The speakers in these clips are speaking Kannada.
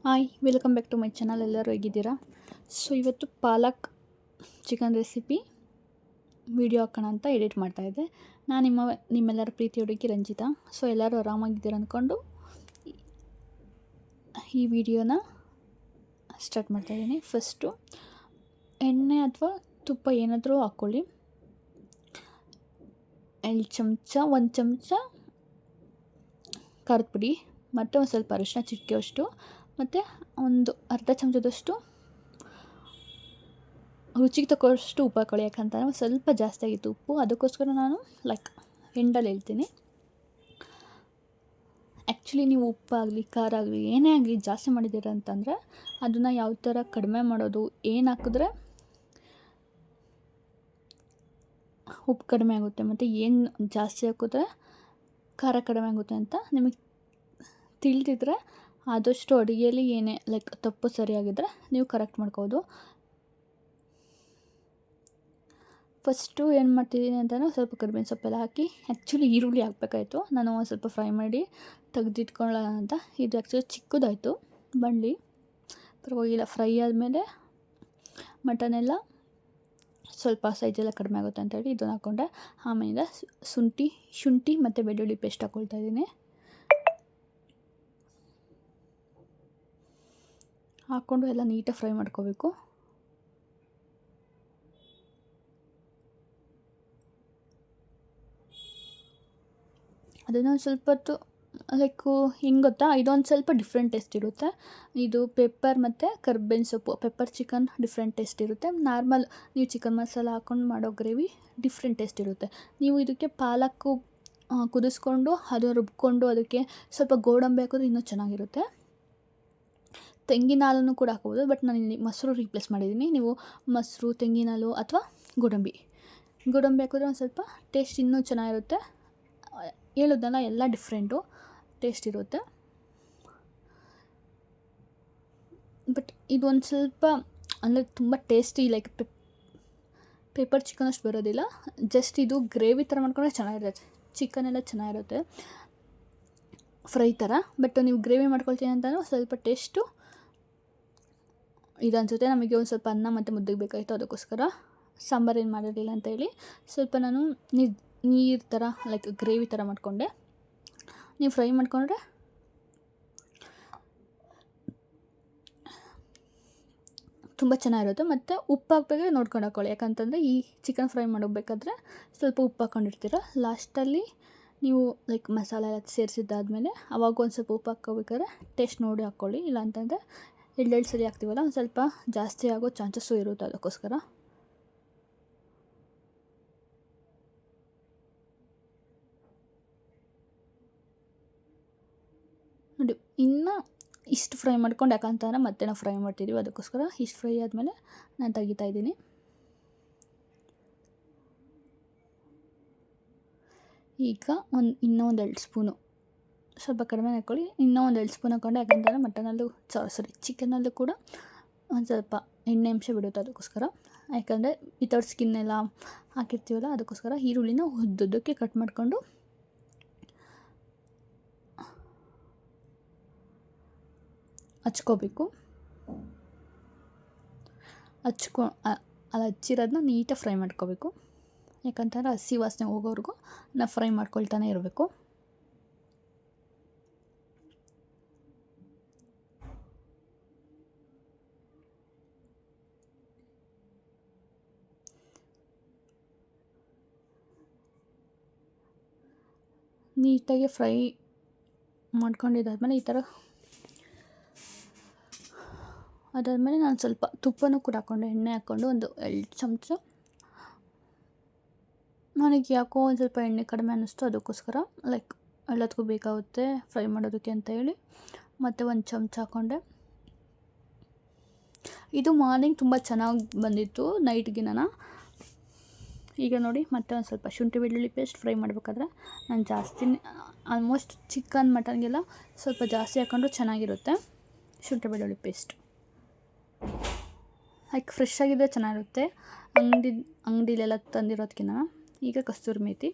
Hi welcome back to my channel. ಎಲ್ಲರೂ ಹೇಗಿದ್ದೀರಾ? ಸೊ ಇವತ್ತು ಪಾಲಕ್ ಚಿಕನ್ ರೆಸಿಪಿ ವಿಡಿಯೋ ಹಾಕೋಣ ಅಂತ ಎಡಿಟ್ ಮಾಡ್ತಾಯಿದ್ದೆ. ನಾನು ನಿಮ್ಮೆಲ್ಲರ ಪ್ರೀತಿ ಹುಡುಗಿ ರಂಜಿತಾ. ಸೊ ಎಲ್ಲರೂ ಆರಾಮಾಗಿದ್ದೀರ ಅಂದ್ಕೊಂಡು ಈ ವಿಡಿಯೋನ ಸ್ಟಾರ್ಟ್ ಮಾಡ್ತಾಯಿದ್ದೀನಿ. ಫಸ್ಟು ಎಣ್ಣೆ ಅಥವಾ ತುಪ್ಪ ಏನಾದರೂ ಹಾಕ್ಕೊಳ್ಳಿ. 1 ಚಮಚ ಖಾರದ ಪುಡಿ ಮತ್ತು ಒಂದು ಸ್ವಲ್ಪ ಅರಿಶಿನ ಚಿಟಿಕೆಯಷ್ಟು ಮತ್ತು ಒಂದು ಅರ್ಧ ಚಮಚದಷ್ಟು ರುಚಿಗೆ ತಕ್ಕಷ್ಟು ಉಪ್ಪು ಹಾಕೊಳ್ಳಿ. ಯಾಕಂತಂದರೆ ಒಂದು ಸ್ವಲ್ಪ ಜಾಸ್ತಿ ಆಗಿತ್ತು ಉಪ್ಪು, ಅದಕ್ಕೋಸ್ಕರ ನಾನು ಎಂಡಲ್ಲಿ ಹೇಳ್ತೀನಿ. ಆ್ಯಕ್ಚುಲಿ ನೀವು ಉಪ್ಪಾಗಲಿ ಖಾರ ಆಗಲಿ ಏನೇ ಆಗಲಿ ಜಾಸ್ತಿ ಮಾಡಿದ್ದೀರ ಅಂತಂದರೆ ಅದನ್ನು ಯಾವ ಥರ ಕಡಿಮೆ ಮಾಡೋದು, ಏನು ಹಾಕಿದ್ರೆ ಉಪ್ಪು ಕಡಿಮೆ ಆಗುತ್ತೆ ಮತ್ತು ಏನು ಜಾಸ್ತಿ ಹಾಕಿದ್ರೆ ಖಾರ ಕಡಿಮೆ ಆಗುತ್ತೆ ಅಂತ ನಿಮಗೆ ತಿಳಿದಿದ್ರೆ ಆದಷ್ಟು ಅಡುಗೆಯಲ್ಲಿ ಏನೇ ತಪ್ಪು ಸರಿಯಾಗಿದ್ದರೆ ನೀವು ಕರೆಕ್ಟ್ ಮಾಡ್ಕೋಬೋದು. ಫಸ್ಟು ಏನು ಮಾಡ್ತಿದ್ದೀನಿ ಅಂತಂದರೆ ಸ್ವಲ್ಪ ಕರಿಬೇವಿನ ಸೊಪ್ಪೆಲ್ಲ ಹಾಕಿ, ಆ್ಯಕ್ಚುಲಿ ಈರುಳ್ಳಿ ಹಾಕಬೇಕಾಯ್ತು, ನಾನು ಒಂದು ಸ್ವಲ್ಪ ಫ್ರೈ ಮಾಡಿ ತೆಗೆದಿಟ್ಕೊಳ್ಳೋಣ ಅಂತ. ಇದು ಆ್ಯಕ್ಚುಲಿ ಚಿಕ್ಕದಾಯಿತು ಬಂಡಿ, ಪರವಾಗಿಲ್ಲ. ಫ್ರೈ ಆದಮೇಲೆ ಮಟನೆಲ್ಲ ಸ್ವಲ್ಪ ಸೈಜೆಲ್ಲ ಕಡಿಮೆ ಆಗುತ್ತೆ ಅಂತೇಳಿ ಇದನ್ನು ಹಾಕ್ಕೊಂಡೆ. ಆಮೇಲೆ ಶುಂಠಿ ಮತ್ತು ಬೆಳ್ಳುಳ್ಳಿ ಪೇಸ್ಟ್ ಹಾಕ್ಕೊಳ್ತಾಯಿದ್ದೀನಿ. ಹಾಕ್ಕೊಂಡು ಎಲ್ಲ ನೀಟಾಗಿ ಫ್ರೈ ಮಾಡ್ಕೋಬೇಕು. ಅದನ್ನು ಸ್ವಲ್ಪ ಹೊತ್ತು ಹೆಂಗೆ ಗೊತ್ತಾ, ಇದೊಂದು ಸ್ವಲ್ಪ ಡಿಫ್ರೆಂಟ್ ಟೇಸ್ಟ್ ಇರುತ್ತೆ. ಇದು ಪೆಪ್ಪರ್ ಮತ್ತು ಕರ್ಬೇವಿನ ಸೊಪ್ಪು, ಪೆಪ್ಪರ್ ಚಿಕನ್ ಡಿಫ್ರೆಂಟ್ ಟೇಸ್ಟ್ ಇರುತ್ತೆ. ನಾರ್ಮಲ್ ನೀವು ಚಿಕನ್ ಮಸಾಲ ಹಾಕ್ಕೊಂಡು ಮಾಡೋ ಗ್ರೇವಿ ಡಿಫ್ರೆಂಟ್ ಟೇಸ್ಟ್ ಇರುತ್ತೆ. ನೀವು ಇದಕ್ಕೆ ಪಾಲಕ್ಕು ಕುದಿಸ್ಕೊಂಡು ಅದು ರುಬ್ಕೊಂಡು ಅದಕ್ಕೆ ಸ್ವಲ್ಪ ಗೋಡಂಬಿ ಹಾಕಿದ್ರೆ ಇನ್ನೂ ಚೆನ್ನಾಗಿರುತ್ತೆ. ತೆಂಗಿನ ಹಾಲನ್ನು ಕೂಡ ಹಾಕ್ಬೋದು, ಬಟ್ ನಾನು ಇಲ್ಲಿ ಮೊಸರು ರೀಪ್ಲೇಸ್ ಮಾಡಿದ್ದೀನಿ. ನೀವು ಮೊಸರು, ತೆಂಗಿನ ಹಾಲು ಅಥವಾ ಗೋಡಂಬಿ ಹಾಕಿದ್ರೆ ಒಂದು ಸ್ವಲ್ಪ ಟೇಸ್ಟ್ ಇನ್ನೂ ಚೆನ್ನಾಗಿರುತ್ತೆ. ಹೇಳೋದಲ್ಲ, ಎಲ್ಲ ಡಿಫ್ರೆಂಟು ಟೇಸ್ಟ್ ಇರುತ್ತೆ. ಬಟ್ ಇದು ಒಂದು ಸ್ವಲ್ಪ ಅಂದರೆ ತುಂಬ ಟೇಸ್ಟಿ, ಪೆಪ್ಪರ್ ಚಿಕನ್ ಅಷ್ಟು ಬರೋದಿಲ್ಲ. ಜಸ್ಟ್ ಇದು ಗ್ರೇವಿ ಥರ ಮಾಡ್ಕೊಂಡ್ರೆ ಚೆನ್ನಾಗಿರುತ್ತೆ. ಚಿಕನ್ ಎಲ್ಲ ಚೆನ್ನಾಗಿರುತ್ತೆ ಫ್ರೈ ಥರ. ಬಟ್ ನೀವು ಗ್ರೇವಿ ಮಾಡ್ಕೊಳ್ತೀನಿ ಅಂತಂದರೆ ಸ್ವಲ್ಪ ಟೇಸ್ಟು ಇದು ಅನಿಸುತ್ತೆ. ನಮಗೆ ಒಂದು ಸ್ವಲ್ಪ ಅನ್ನ ಮತ್ತು ಮುದ್ದೆಗೆ ಬೇಕಾಯಿತು, ಅದಕ್ಕೋಸ್ಕರ ಸಾಂಬಾರು ಏನು ಮಾಡಿರಲಿಲ್ಲ ಅಂತೇಳಿ ಸ್ವಲ್ಪ ನಾನು ನೀರು ಥರ ಗ್ರೇವಿ ಥರ ಮಾಡಿಕೊಂಡೆ. ನೀವು ಫ್ರೈ ಮಾಡಿಕೊಂಡ್ರೆ ತುಂಬ ಚೆನ್ನಾಗಿರುತ್ತೆ. ಮತ್ತು ಉಪ್ಪು ಹಾಕ್ಬೇಕಾದ್ರೆ ನೋಡ್ಕೊಂಡು ಹಾಕ್ಕೊಳ್ಳಿ, ಯಾಕಂತಂದರೆ ಈ ಚಿಕನ್ ಫ್ರೈ ಮಾಡೋಬೇಕಾದ್ರೆ ಸ್ವಲ್ಪ ಉಪ್ಪು ಹಾಕ್ಕೊಂಡಿರ್ತೀರ. ಲಾಸ್ಟಲ್ಲಿ ನೀವು ಮಸಾಲೆ ಎಲ್ಲ ಸೇರಿಸಿದ್ದಾದಮೇಲೆ ಅವಾಗ ಒಂದು ಸ್ವಲ್ಪ ಉಪ್ಪು ಹಾಕ್ಕೋಬೇಕಾದ್ರೆ ಟೇಸ್ಟ್ ನೋಡಿ ಹಾಕ್ಕೊಳ್ಳಿ. ಇಲ್ಲ ಅಂತಂದರೆ ಎರಡೆರಡು ಸಲ ಹಾಕ್ತೀವಲ್ಲ, ಒಂದು ಸ್ವಲ್ಪ ಜಾಸ್ತಿ ಆಗೋ ಚಾನ್ಸಸ್ಸು ಇರುತ್ತೆ. ಅದಕ್ಕೋಸ್ಕರ ನೋಡಿ, ಇನ್ನು ಇಷ್ಟು ಫ್ರೈ ಮಾಡ್ಕೊಂಡು, ಯಾಕಂತಂದರೆ ಮತ್ತೆ ನಾವು ಫ್ರೈ ಮಾಡ್ತಿದ್ದೀವಿ, ಅದಕ್ಕೋಸ್ಕರ ಇಷ್ಟು ಫ್ರೈ ಆದಮೇಲೆ ನಾನು ತೆಗಿತಾಯಿದ್ದೀನಿ. ಈಗ ಇನ್ನೂ ಒಂದು 2 ಸ್ಪೂನು, ಸ್ವಲ್ಪ ಕಡಿಮೆ ಹಾಕ್ಕೊಳ್ಳಿ, ಇನ್ನೂ ಒಂದು 2 ಸ್ಪೂನ್ ಹಾಕ್ಕೊಂಡೆ. ಯಾಕಂತಂದರೆ ಚಿಕನಲ್ಲೂ ಕೂಡ ಒಂದು ಸ್ವಲ್ಪ ಎಣ್ಣೆ ಅಂಶ ಬಿಡುತ್ತೆ, ಅದಕ್ಕೋಸ್ಕರ. ಯಾಕಂದರೆ ವಿತೌಟ್ ಸ್ಕಿನ್ನೆಲ್ಲ ಹಾಕಿರ್ತೀವಲ್ಲ, ಅದಕ್ಕೋಸ್ಕರ. ಈರುಳ್ಳಿನ ಉದ್ದುದ್ದಕ್ಕೆ ಕಟ್ ಮಾಡಿಕೊಂಡು ಹಚ್ಕೋಬೇಕು. ಹಚ್ಚಿರೋದನ್ನ ನೀಟಾಗಿ ಫ್ರೈ ಮಾಡ್ಕೋಬೇಕು. ಯಾಕಂತಂದರೆ ಹಸಿ ವಾಸನೆ ಹೋಗೋವರೆಗೂ ನಾವು ಫ್ರೈ ಮಾಡ್ಕೊಳ್ತಾನೆ ಇರಬೇಕು. ನೀಟಾಗಿ ಫ್ರೈ ಮಾಡ್ಕೊಂಡಿದ್ದಾದಮೇಲೆ ಅದಾದಮೇಲೆ ನಾನು ಸ್ವಲ್ಪ ತುಪ್ಪನೂ ಕೂಡ ಹಾಕ್ಕೊಂಡೆ, ಎಣ್ಣೆ ಹಾಕ್ಕೊಂಡು ಒಂದು 2 ಚಮಚ. ನನಗೆ ಯಾಕೋ ಒಂದು ಸ್ವಲ್ಪ ಎಣ್ಣೆ ಕಡಿಮೆ ಅನ್ನಿಸ್ತು, ಅದಕ್ಕೋಸ್ಕರ ಎಲ್ಲದಕ್ಕೂ ಬೇಕಾಗುತ್ತೆ ಫ್ರೈ ಮಾಡೋದಕ್ಕೆ ಅಂತ ಹೇಳಿ ಮತ್ತು 1 ಚಮಚ ಹಾಕ್ಕೊಂಡೆ. ಇದು ಮಾರ್ನಿಂಗ್ ತುಂಬ ಚೆನ್ನಾಗಿ ಬಂದಿತ್ತು, ನೈಟ್ಗಿನ. ಈಗ ನೋಡಿ, ಮತ್ತೆ ಒಂದು ಸ್ವಲ್ಪ ಶುಂಠಿ ಬೆಳ್ಳುಳ್ಳಿ ಪೇಸ್ಟ್ ಫ್ರೈ ಮಾಡಬೇಕಾದ್ರೆ ನಾನು ಆಲ್ಮೋಸ್ಟ್ ಚಿಕನ್ ಮಟನ್ಗೆಲ್ಲ ಸ್ವಲ್ಪ ಜಾಸ್ತಿ ಹಾಕ್ಕೊಂಡ್ರು ಚೆನ್ನಾಗಿರುತ್ತೆ. ಶುಂಠಿ ಬೆಳ್ಳುಳ್ಳಿ ಪೇಸ್ಟ್ ಫ್ರೆಶ್ ಆಗಿದ್ದರೆ ಚೆನ್ನಾಗಿರುತ್ತೆ, ಅಂಗಡಿಲೆಲ್ಲ ತಂದಿರೋದಕ್ಕಿಂತ. ಈಗ ಕಸ್ತೂರಿ ಮೇಥಿ,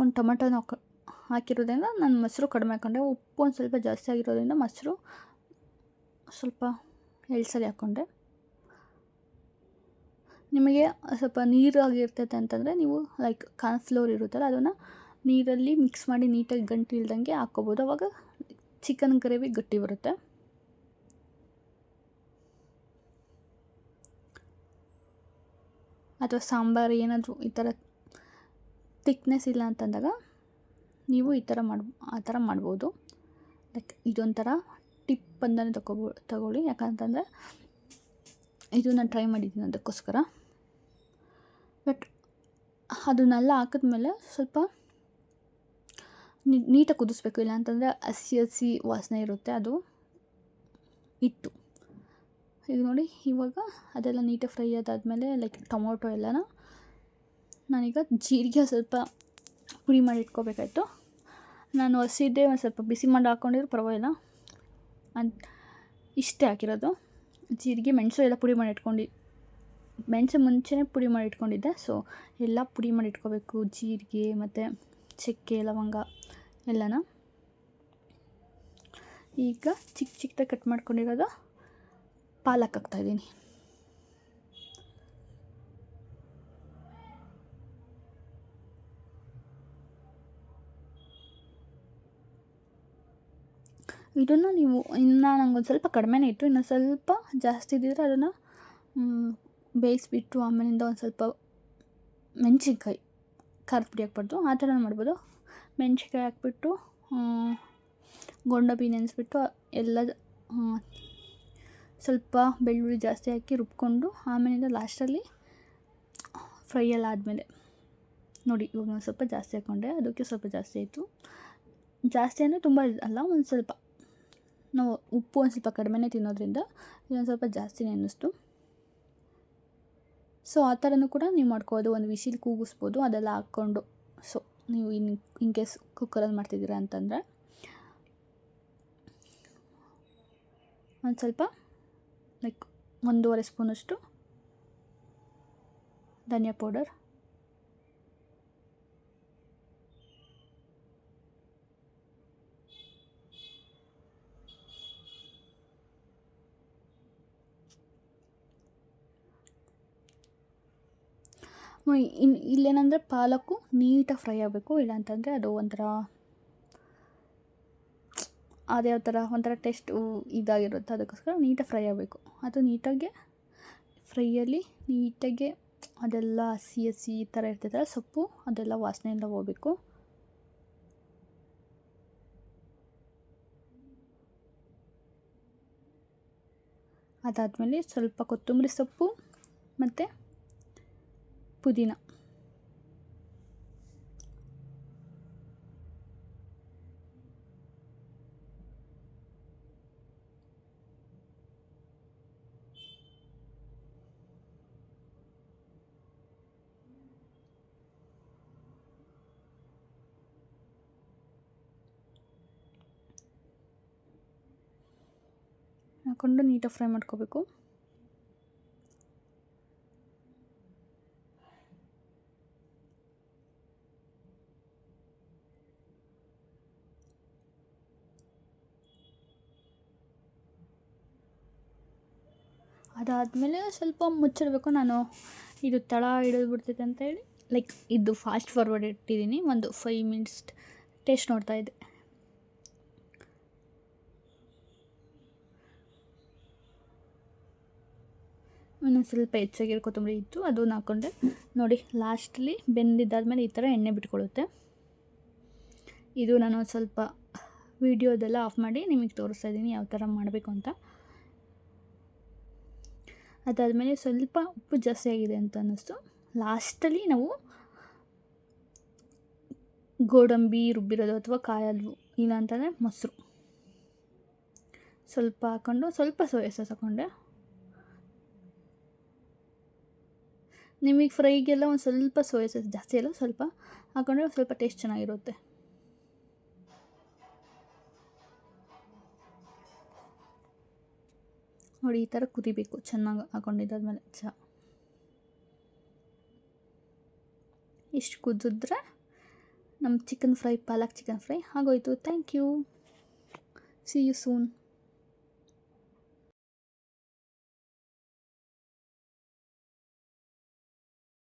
ಒಂದು ಟೊಮೆಟೊನ ಹಾಕಿರೋದ್ರಿಂದ ನಾನು ಮೊಸರು ಕಡಿಮೆ ಹಾಕ್ಕೊಂಡೆ. ಉಪ್ಪು ಒಂದು ಸ್ವಲ್ಪ ಜಾಸ್ತಿ ಆಗಿರೋದ್ರಿಂದ ಮೊಸರು ಸ್ವಲ್ಪ ಎಳ್ಸಲಿ ಹಾಕ್ಕೊಂಡೆ. ನಿಮಗೆ ಸ್ವಲ್ಪ ನೀರಾಗಿರ್ತೈತೆ ಅಂತಂದರೆ ನೀವು ಲೈಕ್ ಕಾರ್ನ್ಫ್ಲೋರ್ ಇರುತ್ತಲ್ಲ ಅದನ್ನು ನೀರಲ್ಲಿ ಮಿಕ್ಸ್ ಮಾಡಿ ನೀಟಾಗಿ ಗಂಟು ಇಲ್ದಂಗೆ ಹಾಕ್ಕೋಬೋದು. ಆವಾಗ ಚಿಕನ್ ಗ್ರೇವಿ ಗಟ್ಟಿ ಬರುತ್ತೆ. ಅಥವಾ ಸಾಂಬಾರು ಏನಾದರೂ ಈ ಥರ ತಿಕ್ನೆಸ್ ಇಲ್ಲ ಅಂತಂದಾಗ ನೀವು ಆ ಥರ ಮಾಡ್ಬೋದು. ಲೈಕ್ ಇದೊಂಥರ ಟಿಪ್ ಅಂತಲೇ ತಗೊಳ್ಳಿ. ಯಾಕಂತಂದರೆ ಇದು ನಾನು ಟ್ರೈ ಮಾಡಿದ್ದೀನಿ ಅದಕ್ಕೋಸ್ಕರ. ಬಟ್ ಅದನ್ನೆಲ್ಲ ಹಾಕಿದ್ಮೇಲೆ ಸ್ವಲ್ಪ ನೀಟಾಗಿ ಕುದಿಸ್ಬೇಕು. ಇಲ್ಲ ಅಂತಂದರೆ ಹಸಿ ವಾಸನೆ ಇರುತ್ತೆ ಅದು ಹಿಟ್ಟು. ಈಗ ನೋಡಿ, ಇವಾಗ ಅದೆಲ್ಲ ನೀಟಾಗಿ ಫ್ರೈ ಆದಾದಮೇಲೆ ಲೈಕ್ ಟೊಮೊಟೊ ಎಲ್ಲನ ನಾನೀಗ ಜೀರಿಗೆ ಸ್ವಲ್ಪ ಪುಡಿ ಮಾಡಿ ಇಟ್ಕೋಬೇಕಾಯ್ತು. ನಾನು ಹಸಿದ್ದೇ ಒಂದು ಸ್ವಲ್ಪ ಬಿಸಿ ಮಾಡಿ ಹಾಕ್ಕೊಂಡಿದ್ರು ಪರವಾಗಿಲ್ಲ ಇಷ್ಟೇ ಹಾಕಿರೋದು. ಜೀರಿಗೆ ಮೆಣಸು ಎಲ್ಲ ಪುಡಿ ಮಾಡಿ ಮೆಣಸು ಮುಂಚೆನೇ ಪುಡಿ ಮಾಡಿ ಇಟ್ಕೊಂಡಿದ್ದೆ. ಸೊ ಎಲ್ಲ ಪುಡಿ ಮಾಡಿ ಇಟ್ಕೋಬೇಕು, ಜೀರಿಗೆ ಮತ್ತು ಚಕ್ಕೆ ಲವಂಗ ಎಲ್ಲನ. ಈಗ ಚಿಕ್ಕದಾಗಿ ಕಟ್ ಮಾಡ್ಕೊಂಡಿರೋದು ಪಾಲಕ್ ಹಾಕ್ತಾಯಿದ್ದೀನಿ. ಇದನ್ನು ನೀವು ನಂಗೊಂದು ಸ್ವಲ್ಪ ಕಡಿಮೆನೇ ಇಟ್ಟು, ಇನ್ನು ಸ್ವಲ್ಪ ಜಾಸ್ತಿ ಇದ್ದಿದ್ರೆ ಅದನ್ನು ಬೇಯಿಸ್ಬಿಟ್ಟು ಆಮೇಲಿಂದ ಒಂದು ಸ್ವಲ್ಪ ಮೆಣಸಿನ್ಕಾಯಿ ಖಾರದ ಪುಡಿ ಹಾಕ್ಬಾರ್ದು, ಆ ಥರ ಮಾಡ್ಬೋದು. ಮೆಣಸಿನ್ಕಾಯಿ ಹಾಕ್ಬಿಟ್ಟು ಗೋಡಂಬಿ ನೆನೆಸ್ಬಿಟ್ಟು ಎಲ್ಲ ಸ್ವಲ್ಪ ಬೆಳ್ಳುಳ್ಳಿ ಜಾಸ್ತಿ ಹಾಕಿ ರುಬ್ಕೊಂಡು ಆಮೇಲಿಂದ ಲಾಸ್ಟಲ್ಲಿ ಫ್ರೈ ಎಲ್ಲ ಆದಮೇಲೆ ನೋಡಿ, ಇವಾಗ ನಾನು ಸ್ವಲ್ಪ ಜಾಸ್ತಿ ಹಾಕ್ಕೊಂಡೆ, ಅದಕ್ಕೆ ಸ್ವಲ್ಪ ಜಾಸ್ತಿ ಆಯಿತು. ಜಾಸ್ತಿ ಅಂದರೆ ತುಂಬ ಅಲ್ಲ, ಒಂದು ಸ್ವಲ್ಪ. ನಾವು ಉಪ್ಪು ಒಂದು ಸ್ವಲ್ಪ ಕಡಿಮೆನೇ ತಿನ್ನೋದ್ರಿಂದ ಇದೊಂದು ಸ್ವಲ್ಪ ಜಾಸ್ತಿನೇ ಅನ್ನಿಸ್ತು. ಸೊ ಆ ಥರನೂ ಕೂಡ ನೀವು ಮಾಡ್ಕೋಬೋದು. ಒಂದು ವಿಶಿಲ್ ಕೂಗಿಸ್ಬೋದು ಅದೆಲ್ಲ ಹಾಕ್ಕೊಂಡು. ಸೊ ನೀವು ಇನ್ ಕೇಸ್ ಕುಕ್ಕರಲ್ಲಿ ಮಾಡ್ತಿದ್ದೀರಾ ಅಂತಂದರೆ ಒಂದು ಸ್ವಲ್ಪ ಲೈಕ್ 1.5 ಸ್ಪೂನಷ್ಟು ಧನಿಯಾ ಪೌಡರ್, ಇಲ್ಲೇನಂದರೆ ಪಾಲಕ್ಕು ನೀಟಾಗಿ ಫ್ರೈ ಆಗಬೇಕು. ಇಲ್ಲಾಂತಂದರೆ ಅದು ಅದೇ ಒಂಥರ ಟೇಸ್ಟ್ ಇದಾಗಿರುತ್ತೆ. ಅದಕ್ಕೋಸ್ಕರ ನೀಟಾಗಿ ಫ್ರೈ ಆಗಬೇಕು. ಅದು ನೀಟಾಗಿ ಫ್ರೈಯಲ್ಲಿ ನೀಟಾಗಿ ಅದೆಲ್ಲ ಹಸಿ ಈ ಥರ ಇರ್ತೈತಲ್ಲ ಸೊಪ್ಪು, ಅದೆಲ್ಲ ವಾಸನೆಯಿಂದ ಹೋಗಬೇಕು. ಅದಾದಮೇಲೆ ಸ್ವಲ್ಪ ಕೊತ್ತಂಬರಿ ಸೊಪ್ಪು ಮತ್ತು ಪುದೀನ ಹಾಕ್ಕೊಂಡು ನೀಟಾಗಿ ಫ್ರೈ ಮಾಡ್ಕೋಬೇಕು. ಅದಾದಮೇಲೆ ಸ್ವಲ್ಪ ಮುಚ್ಚಿಡಬೇಕು. ನಾನು ಇದು ತಳ ಹಿಡಿದು ಬಿಡ್ತೈತೆ ಅಂತೇಳಿ ಲೈಕ್ ಇದು ಫಾಸ್ಟ್ ಫಾರ್ವರ್ಡ್ ಇಟ್ಟಿದ್ದೀನಿ. ಒಂದು 5 ಮಿನಿಟ್ಸ್ ಟೇಸ್ಟ್ ನೋಡ್ತಾಯಿದ್ದೆ. ಇನ್ನೊಂದು ಸ್ವಲ್ಪ ಹೆಚ್ಚಾಗಿರೋ ಕೊತ್ತಂಬರಿ ಇತ್ತು, ಅದನ್ನು ಹಾಕ್ಕೊಂಡೆ. ನೋಡಿ, ಲಾಸ್ಟಲ್ಲಿ ಬೆಂದಿದ್ದಾದಮೇಲೆ ಈ ಥರ ಎಣ್ಣೆ ಬಿಟ್ಕೊಳ್ಳುತ್ತೆ. ಇದು ನಾನು ಸ್ವಲ್ಪ ವೀಡಿಯೋದೆಲ್ಲ ಆಫ್ ಮಾಡಿ ನಿಮಗೆ ತೋರಿಸ್ತಾ ಇದ್ದೀನಿ ಯಾವ ಥರ ಮಾಡಬೇಕು ಅಂತ. ಅದಾದಮೇಲೆ ಸ್ವಲ್ಪ ಉಪ್ಪು ಜಾಸ್ತಿ ಆಗಿದೆ ಅಂತ ಅನ್ನಿಸ್ತು. ಲಾಸ್ಟಲ್ಲಿ ನಾವು ಗೋಡಂಬಿ ರುಬ್ಬಿರೋದು ಅಥವಾ ಕಾಯಿ ಹಾಲು, ಇಲ್ಲ ಅಂತಂದರೆ ಮೊಸರು ಸ್ವಲ್ಪ ಹಾಕ್ಕೊಂಡು, ಸ್ವಲ್ಪ ಸೋಯಾ ಸಾಸ್ ಹಾಕ್ಕೊಂಡೆ. ನಿಮಗೆ ಫ್ರೈಗೆಲ್ಲ ಒಂದು ಸ್ವಲ್ಪ ಸೋಯಾ ಸಾಸ್, ಜಾಸ್ತಿ ಎಲ್ಲ ಸ್ವಲ್ಪ ಹಾಕ್ಕೊಂಡ್ರೆ ಸ್ವಲ್ಪ ಟೇಸ್ಟ್ ಚೆನ್ನಾಗಿರುತ್ತೆ. ನೋಡಿ, ಈ ಥರ ಕುದಿಬೇಕು ಚೆನ್ನಾಗಿ ಹಾಕ್ಕೊಂಡಿದ್ದಾದ್ಮೇಲೆ. ಇಷ್ಟು ಕುದಿದ್ರೆ ನಮ್ಮ chicken fry, palak chicken fry ಆಗೋಯ್ತು. Thank you. See you soon.